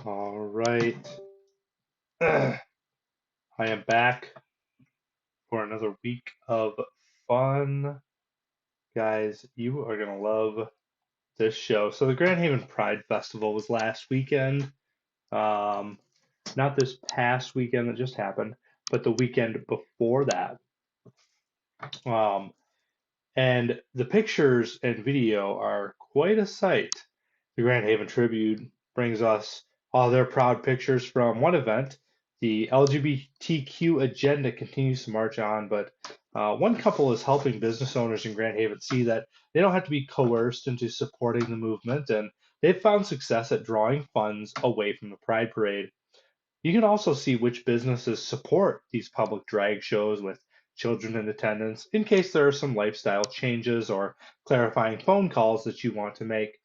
All right. I am back for another week of fun. Guys, you are going to love this show. So, the Grand Haven Pride Festival was last weekend. Um, not this past weekend that just happened, but the weekend before that. Um, and the pictures and video are quite a sight. The Grand Haven Tribune brings us all their proud pictures from one event. The LGBTQ agenda continues to march on, but one couple is helping business owners in Grand Haven see that they don't have to be coerced into supporting the movement, and they've found success at drawing funds away from the Pride Parade. You can also see which businesses support these public drag shows with children in attendance in case there are some lifestyle changes or clarifying phone calls that you want to make.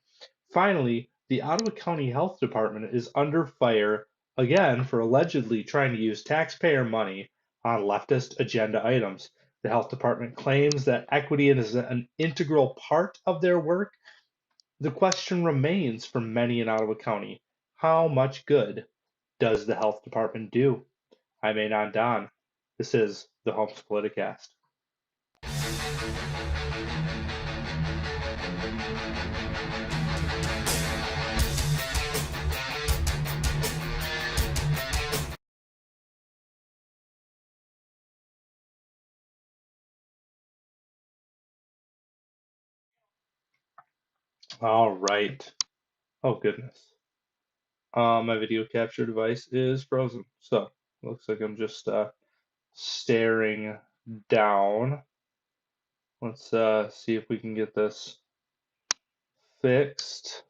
Finally, the Ottawa County Health Department is under fire again for allegedly trying to use taxpayer money on leftist agenda items. The health department claims that equity is an integral part of their work. The question remains for many in Ottawa County, how much good does the health department do? I'm Anon Don. This is the Homes Politicast. All right. Oh, goodness. My video capture device is frozen. So, looks like I'm just staring down. Let's see if we can get this fixed.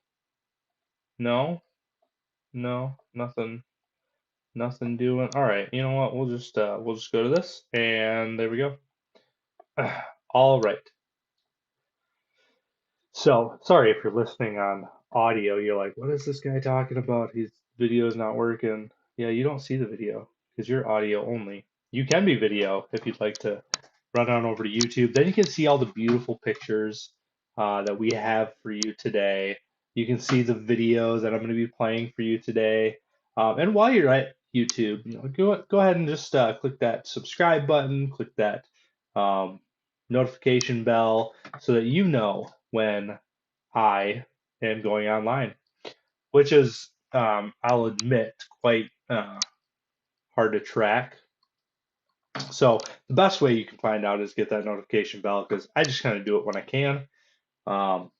No, no, nothing doing. All right, you know what? We'll just go to this, and there we go. All right. So, sorry if you're listening on audio, you're like, what is this guy talking about? His video's not working. Yeah, you don't see the video because you're audio only. You can be video if you'd like to run on over to YouTube. Then you can see all the beautiful pictures that we have for you today. You can see the videos that I'm going to be playing for you today. And while you're at YouTube, go ahead and just click that subscribe button, click that um, notification bell so that you know when I am going online, which is, I'll admit, quite hard to track. So the best way you can find out is get that notification bell because I just kind of do it when I can. Um,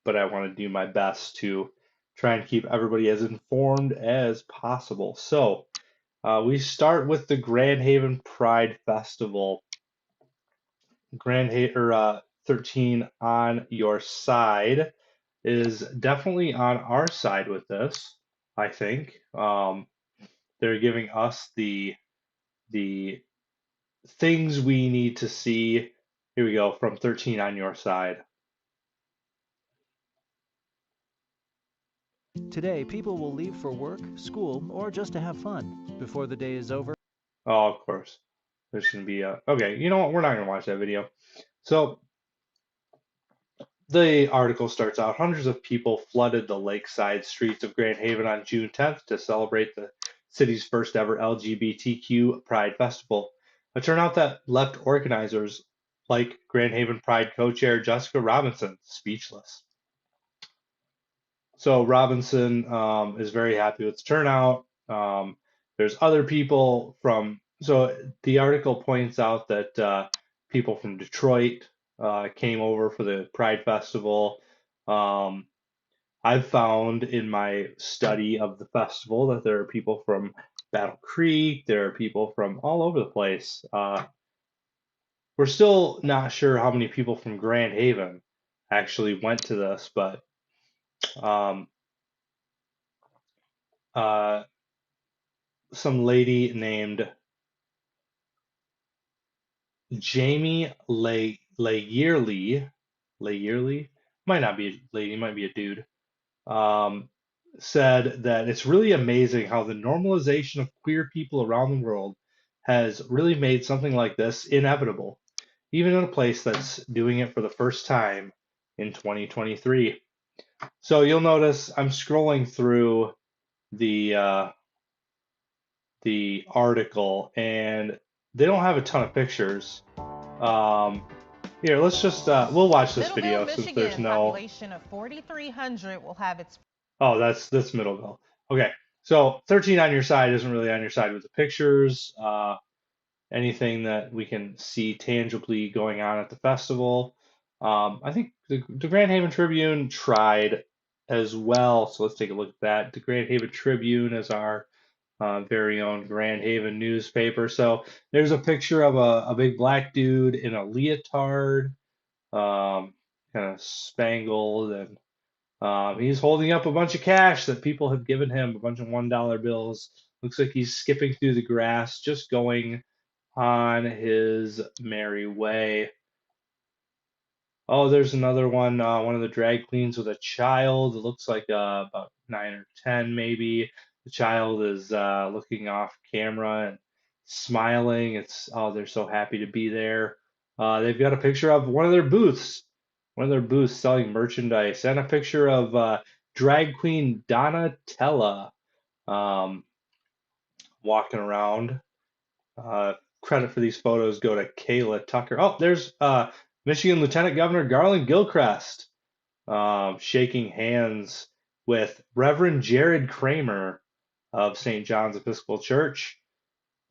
but I want to do my best to try and keep everybody as informed as possible. So we start with the Grand Haven Pride Festival. Grand Haven 13 on your side is definitely on our side with this, I think. They're giving us the things we need to see. Here we go, from 13 on your side. Today, people will leave for work, school, or just to have fun. Before the day is over. Oh, of course. There's going to be a. Okay, you know what? We're not going to watch that video. So the article starts out, hundreds of people flooded the lakeside streets of Grand Haven on June 10th to celebrate the city's first ever LGBTQ Pride Festival, a turnout that left organizers like Grand Haven Pride co-chair Jessica Robinson speechless. So Robinson is very happy with the turnout. There's other people so the article points out that people from Detroit came over for the Pride Festival. Um, I've found in my study of the festival that there are people from Battle Creek, there are people from all over the place. We're still not sure how many people from Grand Haven actually went to this, but um, uh, some lady named Jamie Layerly, might not be a lady, might be a dude, um, said that it's really amazing how the normalization of queer people around the world has really made something like this inevitable, even in a place that's doing it for the first time in 2023. So you'll notice I'm scrolling through the the article, and they don't have a ton of pictures. Um, Here, let's just we'll watch this Middleville, video since there's Michigan, no. population of 4,300 will have its. Oh, that's Middleville. Okay, so 13 on your side isn't really on your side with the pictures. Anything that we can see tangibly going on at the festival. I think the Grand Haven Tribune tried as well. So let's take a look at that. The Grand Haven Tribune is our very own Grand Haven newspaper. So there's a picture of a big black dude in a leotard, kind of spangled, and he's holding up a bunch of cash that people have given him, a bunch of $1 bills. Looks like he's skipping through the grass, just going on his merry way. Oh, there's another one of the drag queens with a child. It looks like about 9 or 10, maybe. The child is looking off camera and smiling. They're so happy to be there. They've got a picture of one of their booths selling merchandise, and a picture of drag queen Donatella um, walking around. Uh, Credit for these photos go to Kayla Tucker. Oh, there's Michigan Lieutenant Governor Garland Gilchrist shaking hands with Reverend Jared Kramer of St. John's Episcopal Church.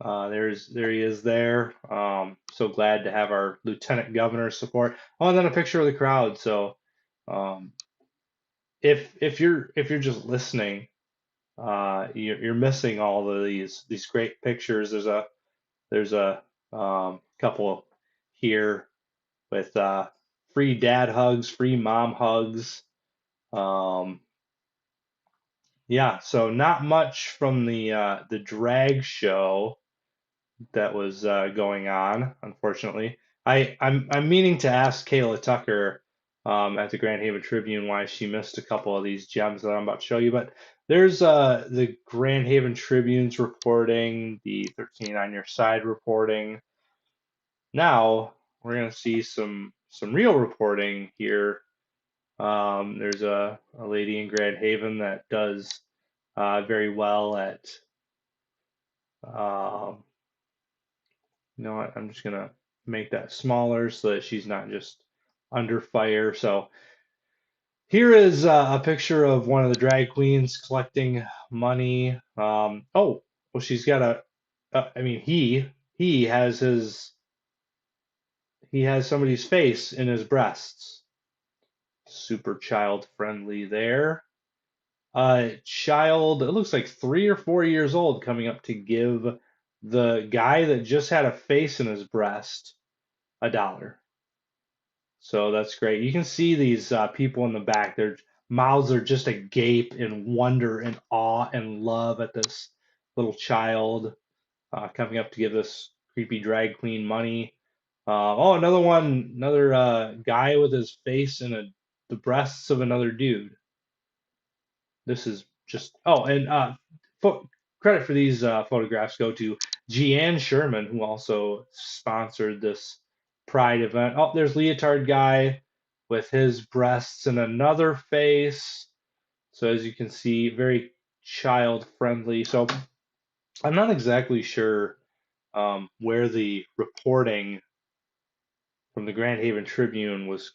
There he is there. So glad to have our Lieutenant Governor's support. Oh, and then a picture of the crowd. So um, if you're just listening, you're missing all of these great pictures. There's a couple here with free dad hugs, free mom hugs. Um, yeah, so not much from the drag show that was going on, unfortunately. I'm meaning to ask Kayla Tucker at the Grand Haven Tribune why she missed a couple of these gems that I'm about to show you, but there's the Grand Haven Tribune's reporting, the 13 on your side reporting. Now we're going to see some real reporting here. There's a lady in Grand Haven that does very well at, um, you know what, I'm just going to make that smaller so that she's not just under fire. So here is a picture of one of the drag queens collecting money. Well, she's got I mean, he has he has somebody's face in his breasts. Super child friendly there. Child, it looks like 3 or 4 years old, coming up to give the guy that just had a face in his breast $1. So that's great. You can see these people in the back. Their mouths are just agape in wonder and awe and love at this little child coming up to give this creepy drag queen money. Another one, another guy with his face in the breasts of another dude. This is just and credit for these photographs go to Jeanne Sherman, who also sponsored this Pride event. Oh, there's leotard guy with his breasts in another face. So as you can see, very child friendly. So I'm not exactly sure where the reporting from the Grand Haven Tribune was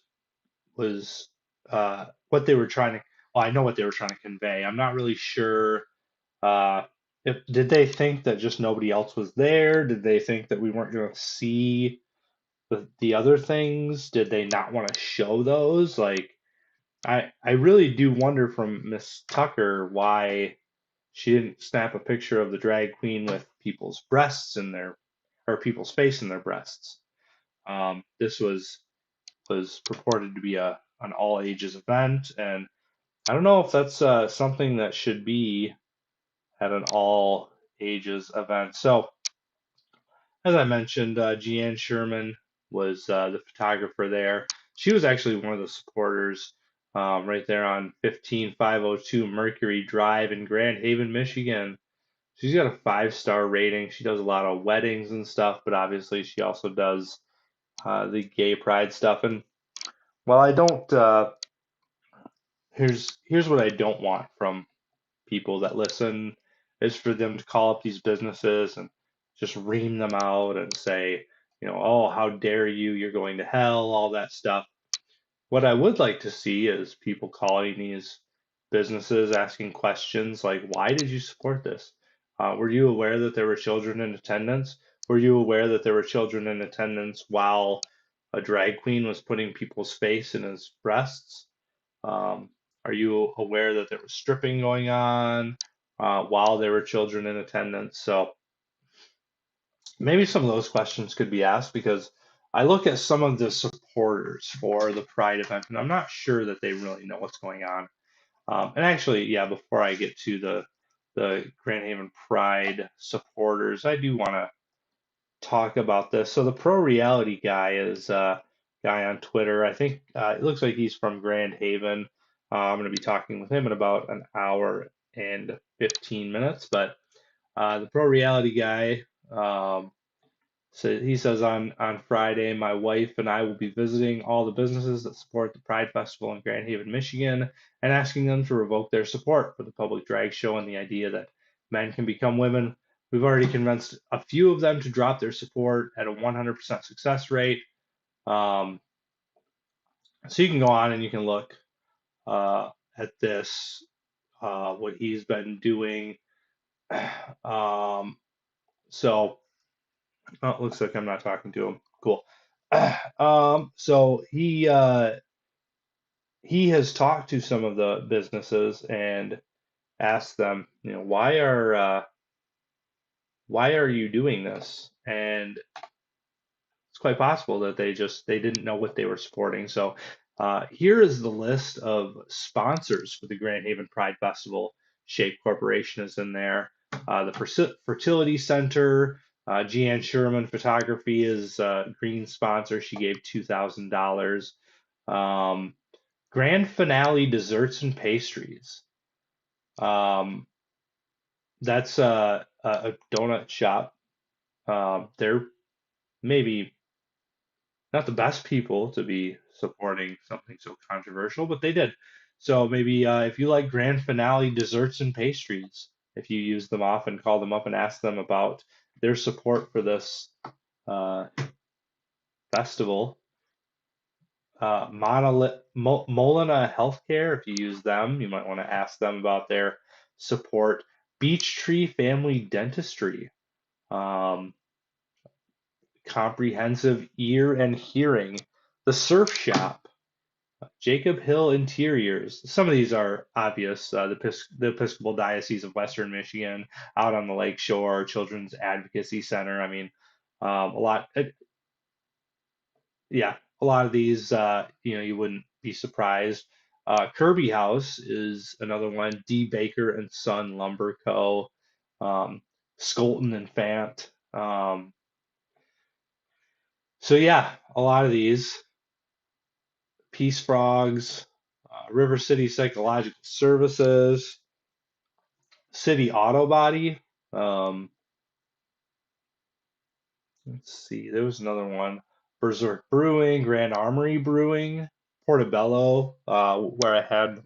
what they were trying to. Well, I know what they were trying to convey. I'm not really sure. If did they think that just nobody else was there? Did they think that we weren't going to see the other things? Did they not want to show those? Like, I really do wonder from Miss Tucker why she didn't snap a picture of the drag queen with people's breasts in their or people's face in their breasts. This was purported to be a an all ages event, and I don't know if that's something that should be at an all ages event. So, as I mentioned, Jeanne Sherman was the photographer there. She was actually one of the supporters right there on 15502 Mercury Drive in Grand Haven, Michigan. She's got a 5-star rating. She does a lot of weddings and stuff, but obviously she also does the gay pride stuff. And while I don't, here's what I don't want from people that listen is for them to call up these businesses and just ream them out and say, oh, how dare you, you're going to hell, all that stuff. What I would like to see is people calling these businesses, asking questions like, why did you support this? Were you aware that there were children in attendance? Were you aware that there were children in attendance while a drag queen was putting people's face in his breasts? Um, are you aware that there was stripping going on while there were children in attendance? So maybe some of those questions could be asked, because I look at some of the supporters for the Pride event and I'm not sure that they really know what's going on. And actually, yeah, before I get to the Grand Haven Pride supporters, I do want to talk about this. So the pro reality guy is a guy on Twitter. I think it looks like he's from Grand Haven. I'm going to be talking with him in about an hour and 15 minutes. But the pro reality guy, so he says on Friday, my wife and I will be visiting all the businesses that support the Pride Festival in Grand Haven, Michigan, and asking them to revoke their support for the public drag show and the idea that men can become women. We've already convinced a few of them to drop their support at a 100% success rate. Um, so you can go on and you can look at this, what he's been doing. Um, so Oh, it looks like I'm not talking to him. Cool. So he has talked to some of the businesses and asked them, why are you doing this? And it's quite possible that they didn't know what they were supporting. So here is the list of sponsors for the Grand Haven Pride Festival. Shape Corporation is in there. The Fertility Center, Jeanne Sherman Photography is green sponsor. She gave $2,000. Grand Finale Desserts and Pastries. That's a donut shop. They're maybe not the best people to be supporting something so controversial, but they did. So maybe if you like Grand Finale Desserts and Pastries, if you use them often, call them up and ask them about their support for this uh, festival. Molina Healthcare, if you use them, you might want to ask them about their support. Beech Tree Family Dentistry, um, Comprehensive Ear and Hearing, The Surf Shop, Jacob Hill Interiors. Some of these are obvious. The Episcopal Diocese of Western Michigan, out on the Lake Shore, Children's Advocacy Center. I mean, a lot. Yeah, a lot of these, you wouldn't be surprised. Kirby House is another one. D. Baker and Son Lumber Co. Um, Skolton and Fant. So yeah, a lot of these. Peace Frogs, River City Psychological Services, City Auto Body. Um, let's see, there was another one. Berserk Brewing, Grand Armory Brewing, Portobello, where I had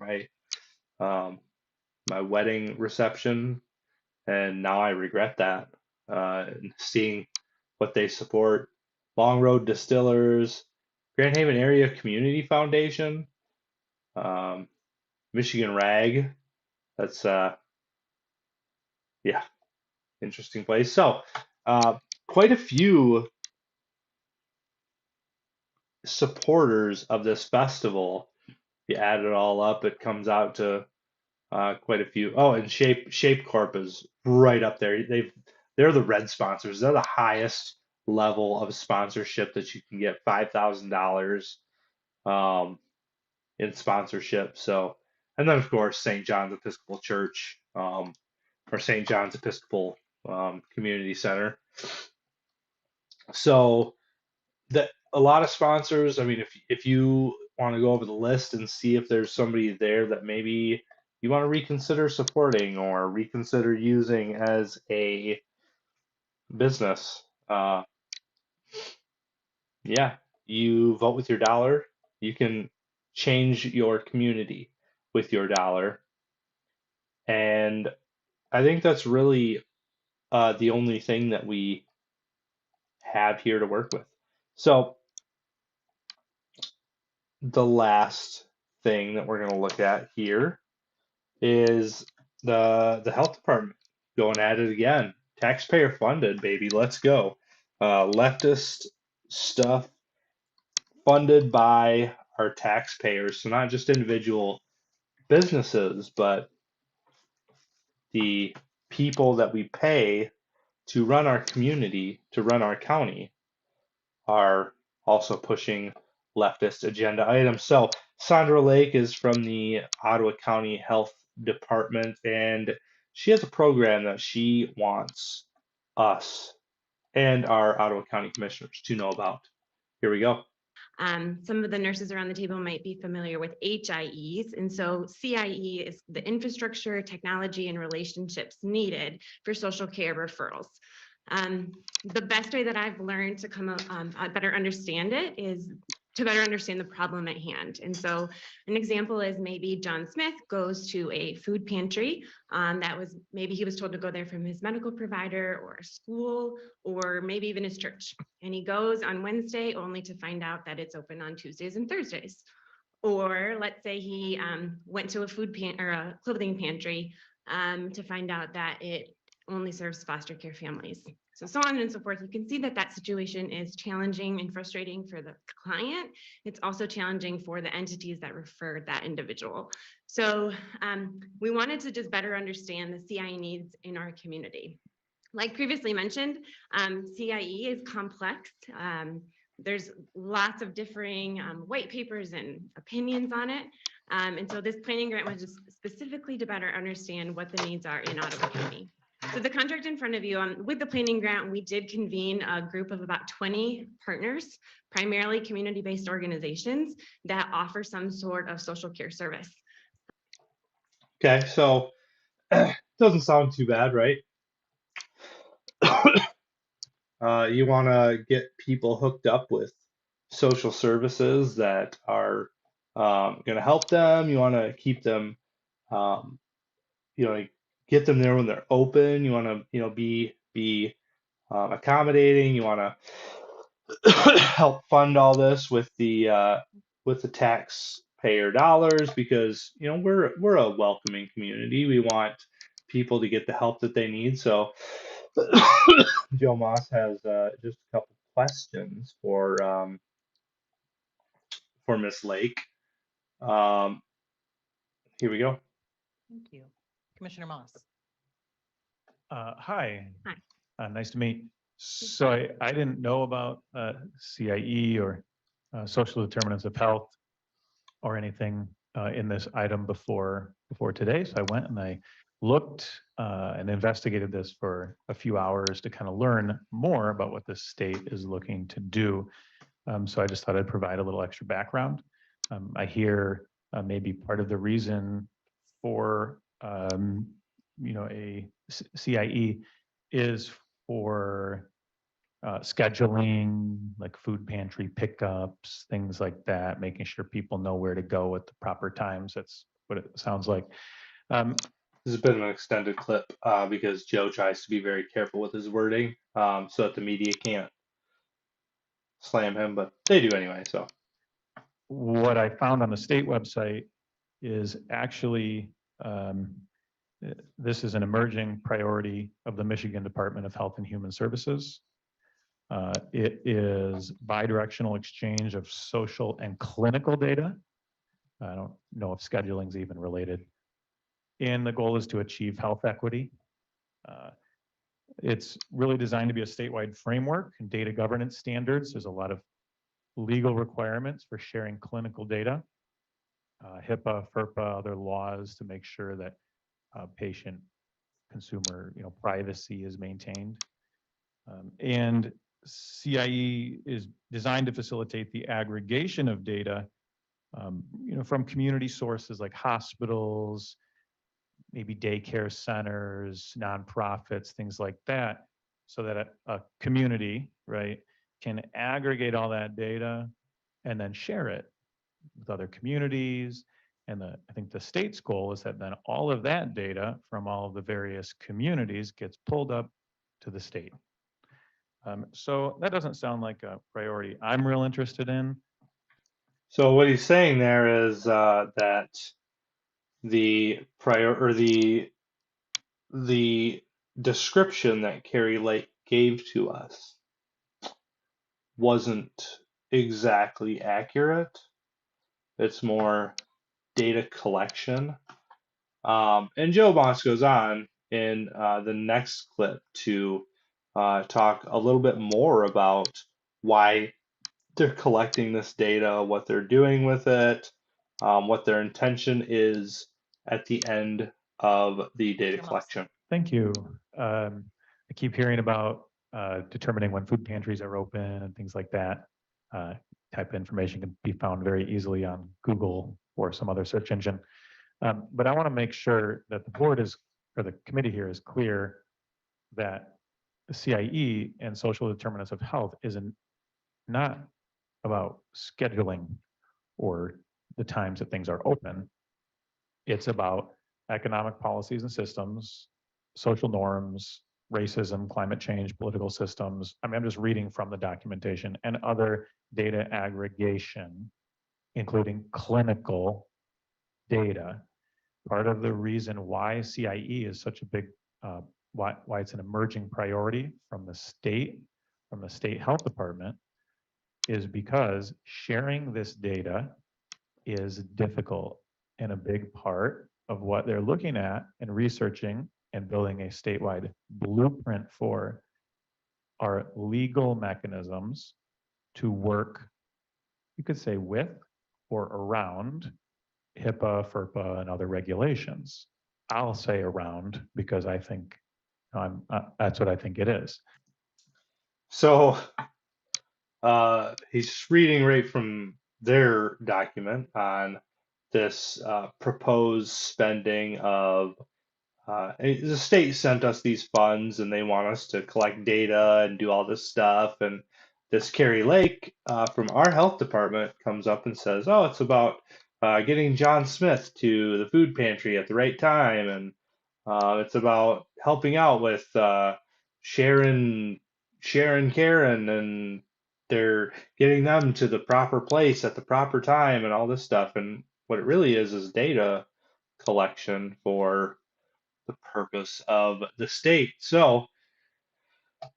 um, my wedding reception, and now I regret that. And seeing what they support, Long Road Distillers, Grand Haven Area Community Foundation, um, Michigan Rag. That's yeah, interesting place. So, uh, quite a few supporters of this festival. If you add it all up, it comes out to quite a few. Oh, and Shape Corp is right up there. They're the red sponsors. They're the highest level of sponsorship that you can get, $5,000 in sponsorship. So, and then of course St. John's Episcopal Church, or St. John's Episcopal Community Center. So that a lot of sponsors. I mean, if you want to go over the list and see if there's somebody there that maybe you want to reconsider supporting or reconsider using as a business, yeah, you vote with your dollar. You can change your community with your dollar. And I think that's really the only thing that we have here to work with. So the last thing that we're going to look at here is the health department going at it again. Taxpayer funded, baby. Let's go. Leftist stuff funded by our taxpayers. So not just individual businesses, but the people that we pay to run our community, to run our county, are also pushing leftist agenda items. So Sandra Lake is from the Ottawa County Health Department, and she has a program that she wants us and our Ottawa County commissioners to know about. Here we go. Some of the nurses around the table might be familiar with HIEs. And so CIE is the infrastructure, technology, and relationships needed for social care referrals. The best way that I've learned to better understand it is to better understand the problem at hand. And so an example is maybe John Smith goes to a food pantry maybe he was told to go there from his medical provider or a school or maybe even his church. And he goes on Wednesday only to find out that it's open on Tuesdays and Thursdays. Or let's say he went to a clothing pantry to find out that it only serves foster care families. So on and so forth. You can see that situation is challenging and frustrating for the client. It's also challenging for the entities that referred that individual. So we wanted to just better understand the CIE needs in our community. Like previously mentioned, CIE is complex. There's lots of differing white papers and opinions on it. And so this planning grant was just specifically to better understand what the needs are in Ottawa County. So the contract in front of you, with the planning grant, we did convene a group of about 20 partners, primarily community-based organizations that offer some sort of social care service. Okay, so doesn't sound too bad, right? You want to get people hooked up with social services that are going to help them. You want to keep them, um, get them there when they're open. You want to, be accommodating. You want to help fund all this with the taxpayer dollars because we're a welcoming community. We want people to get the help that they need. So Joe Moss has just a couple questions for Miss Lake. Here we go. Thank you. Commissioner Moss. Hi. Hi. Nice to meet. So I didn't know about CIE or social determinants of health or anything in this item before today. So I went and I looked and investigated this for a few hours to kind of learn more about what the state is looking to do. So I just thought I'd provide a little extra background. I hear maybe part of the reason for a CIE is for scheduling, like food pantry pickups, things like that, making sure people know where to go at the proper times. That's what it sounds like. This has been an extended clip because Joe tries to be very careful with his wording so that the media can't slam him, but they do anyway. So what I found on the state website is actually this is an emerging priority of the Michigan Department of Health and Human Services. It is bidirectional exchange of social and clinical data. I don't know if scheduling is even related. And the goal is to achieve health equity. It's really designed to be a statewide framework and data governance standards. There's a lot of legal requirements for sharing clinical data, HIPAA, FERPA, other laws to make sure that patient consumer privacy is maintained. And CIE is designed to facilitate the aggregation of data from community sources like hospitals, maybe daycare centers, nonprofits, things like that, so that a community, right, can aggregate all that data and then share it with other communities And I think the state's goal is that then all of that data from all of the various communities gets pulled up to the state. So that doesn't sound like a priority I'm real interested in. So what he's saying there is that the the description that Carrie Lake gave to us wasn't exactly accurate. It's more data collection. And Joe Moss goes on in the next clip to talk a little bit more about why they're collecting this data, what they're doing with it, what their intention is at the end of the data Commissioner Moss. collection. Thank you. I keep hearing about determining when food pantries are open and things like that. Type of information can be found very easily on Google or some other search engine. But I want to make sure that the board is, or the committee here is clear that the CIE and social determinants of health isn't not about scheduling or the times that things are open. It's about economic policies and systems, social norms, racism, climate change, political systems. I mean, I'm just reading from the documentation and other data aggregation, including clinical data. Part of the reason why CIE is such a big, why it's an emerging priority from the state health department, is because sharing this data is difficult, and a big part of what they're looking at and researching and building a statewide blueprint for are legal mechanisms to work, you could say, with or around HIPAA, FERPA, and other regulations. I'll say around because I think that's what I think it is. So he's reading right from their document on this proposed spending of the state sent us these funds and they want us to collect data and do all this stuff. And this Carrie Lake from our health department comes up and says, oh, it's about getting John Smith to the food pantry at the right time. And it's about helping out with Sharon, Karen, and they're getting them to the proper place at the proper time and all this stuff. And what it really is data collection for the purpose of the state. So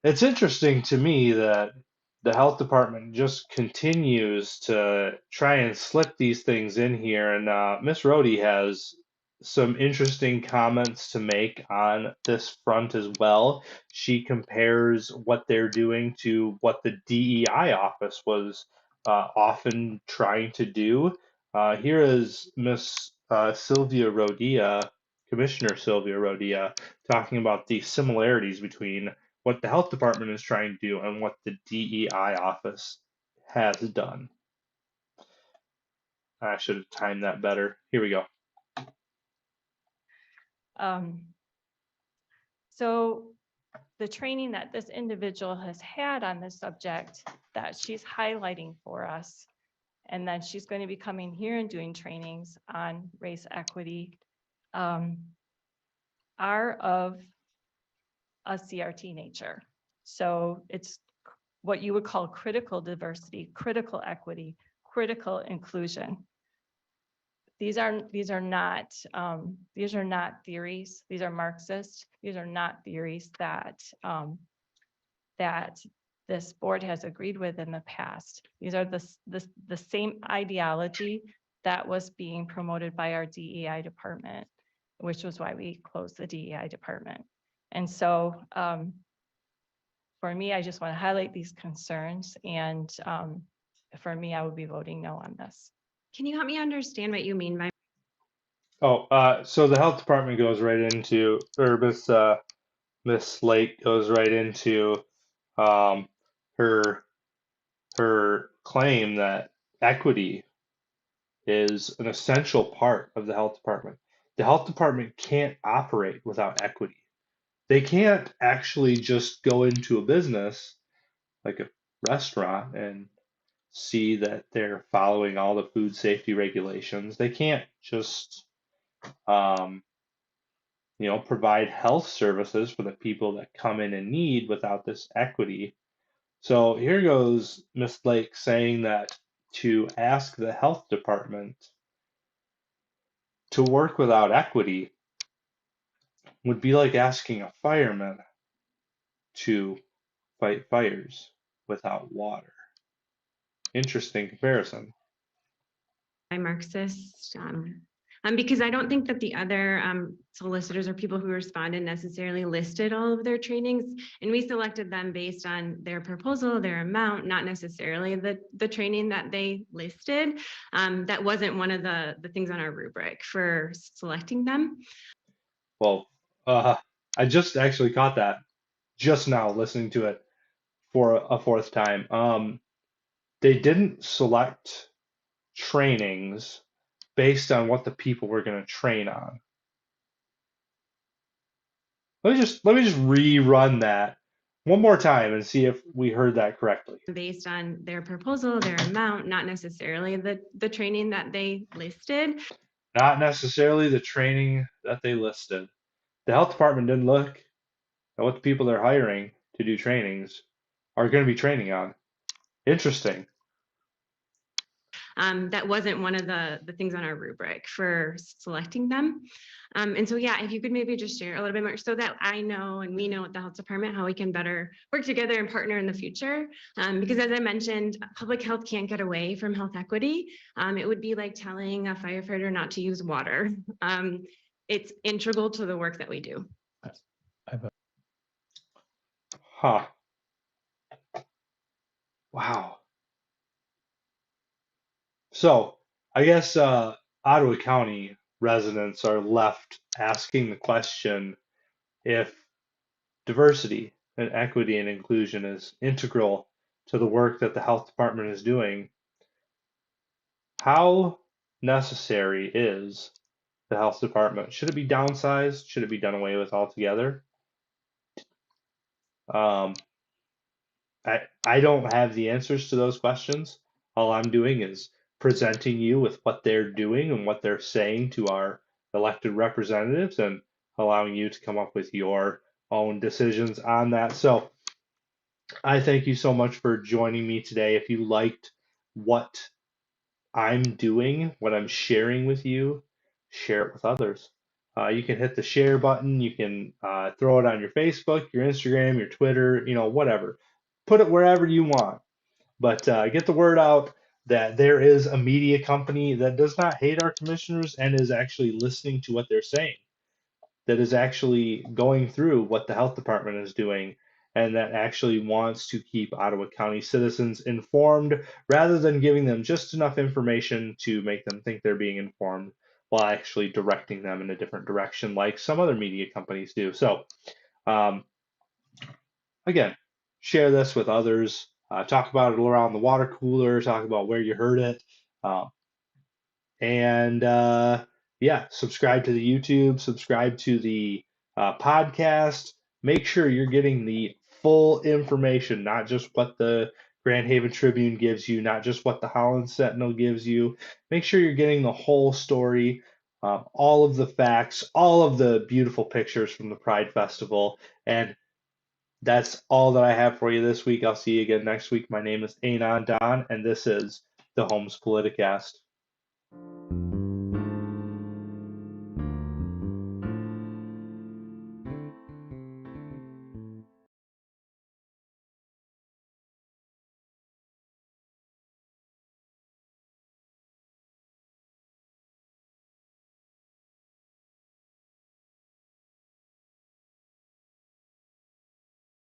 it's interesting to me that the health department just continues to try and slip these things in here. And Miss Rhodey has some interesting comments to make on this front as well. She compares what they're doing to what the DEI office was often trying to do. Here is Miss Sylvia Rodia, Commissioner Sylvia Rodia, talking about the similarities between what the health department is trying to do and what the DEI office has done. I should have timed that better. Here we go. So the training that this individual has had on this subject that she's highlighting for us, and then she's going to be coming here and doing trainings on race equity, are of a CRT nature. So it's what you would call critical diversity, critical equity, critical inclusion. These are not theories. These are Marxist. These are not theories that that this board has agreed with in the past. These are the same ideology that was being promoted by our DEI department, which was why we closed the DEI department. And so for me, I just want to highlight these concerns. And for me, I would be voting no on this. Can you help me understand what you mean by? So the health department goes right into, or Miss Lake goes right into her claim that equity is an essential part of the health department. The health department can't operate without equity. They can't actually just go into a business like a restaurant and see that they're following all the food safety regulations. They can't just, um, provide health services for the people that come in need without this equity. So here goes Ms. Lake saying that to ask the health department to work without equity would be like asking a fireman to fight fires without water. Interesting comparison. By Marxist, because I don't think that the other solicitors or people who responded necessarily listed all of their trainings, and we selected them based on their proposal, their amount, not necessarily the training that they listed. That wasn't one of the things on our rubric for selecting them. Well, I just actually caught that just now listening to it for a fourth time. They didn't select trainings based on what the people were going to train on. Let me just rerun that one more time and see if we heard that correctly. Based on their proposal, their amount, not necessarily the training that they listed. Not necessarily the training that they listed. The health department didn't look at what the people they're hiring to do trainings are going to be training on. Interesting. That wasn't one of the things on our rubric for selecting them. And so, yeah, if you could maybe just share a little bit more so that I know and we know at the health department how we can better work together and partner in the future. Because as I mentioned, public health can't get away from health equity. It would be like telling a firefighter not to use water. It's integral to the work that we do. Huh. Wow. So I guess Ottawa County residents are left asking the question if diversity and equity and inclusion is integral to the work that the health department is doing. How necessary is the health department? Should it be downsized? Should it be done away with altogether? I don't have the answers to those questions. All I'm doing is presenting you with what they're doing and what they're saying to our elected representatives and allowing you to come up with your own decisions on that. So I thank you so much for joining me today. If you liked what I'm doing, what I'm sharing with you, share it with others. You can hit the share button. You can throw it on your Facebook, your Instagram, your Twitter, whatever. Put it wherever you want. But get the word out that there is a media company that does not hate our commissioners and is actually listening to what they're saying, that is actually going through what the health department is doing, and that actually wants to keep Ottawa County citizens informed rather than giving them just enough information to make them think they're being informed while actually directing them in a different direction like some other media companies do. So again, share this with others. Talk about it around the water cooler. Talk about where you heard it. And yeah, subscribe to the YouTube, subscribe to the podcast. Make sure you're getting the full information, not just what the Grand Haven Tribune gives you, not just what the Holland Sentinel gives you. Make sure you're getting the whole story, all of the facts, all of the beautiful pictures from the Pride Festival. And that's all that I have for you this week. I'll see you again next week. My name is Anon Don, and this is the Holmes Politicast.